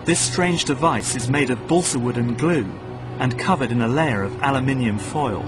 This strange device is made of balsa wood and glue and covered in a layer of aluminium foil.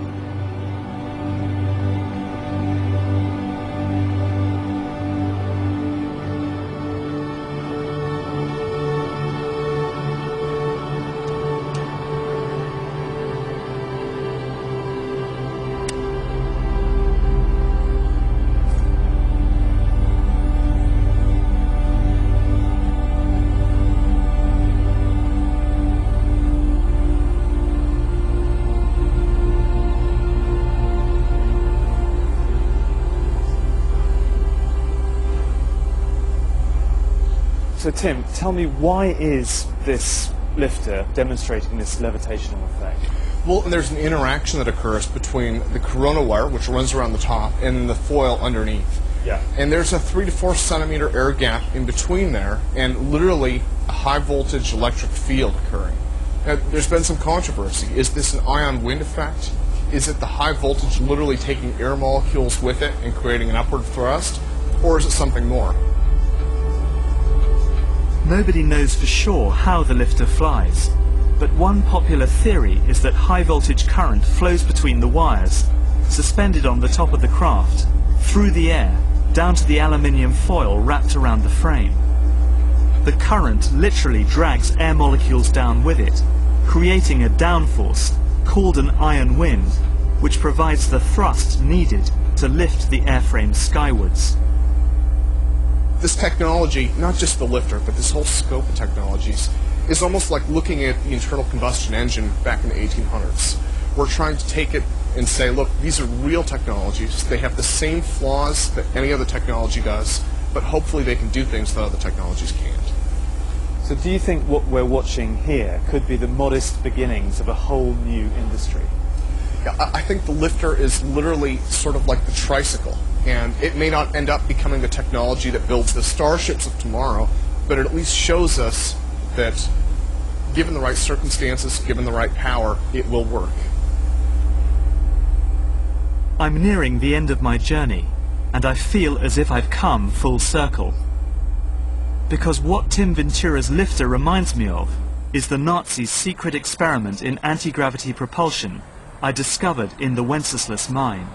So Tim, tell me, why is this lifter demonstrating this levitational effect? Well, there's an interaction that occurs between the corona wire, which runs around the top, and the foil underneath. Yeah. And there's a 3 to 4 centimeter air gap in between there, and literally a high voltage electric field occurring. Now, there's been some controversy. Is this an ion wind effect? Is it the high voltage literally taking air molecules with it and creating an upward thrust? Or is it something more? Nobody knows for sure how the lifter flies, but one popular theory is that high voltage current flows between the wires, suspended on the top of the craft, through the air, down to the aluminium foil wrapped around the frame. The current literally drags air molecules down with it, creating a downforce called an ion wind, which provides the thrust needed to lift the airframe skywards. This technology, not just the lifter, but this whole scope of technologies, is almost like looking at the internal combustion engine back in the 1800s. We're trying to take it and say, look, these are real technologies. They have the same flaws that any other technology does, but hopefully they can do things that other technologies can't. So do you think what we're watching here could be the modest beginnings of a whole new industry? Yeah, I think the lifter is literally sort of like the tricycle. And it may not end up becoming the technology that builds the starships of tomorrow, but it at least shows us that given the right circumstances, given the right power, it will work. I'm nearing the end of my journey, and I feel as if I've come full circle. Because what Tim Ventura's lifter reminds me of is the Nazis' secret experiment in anti-gravity propulsion I discovered in the Wenceslas mine.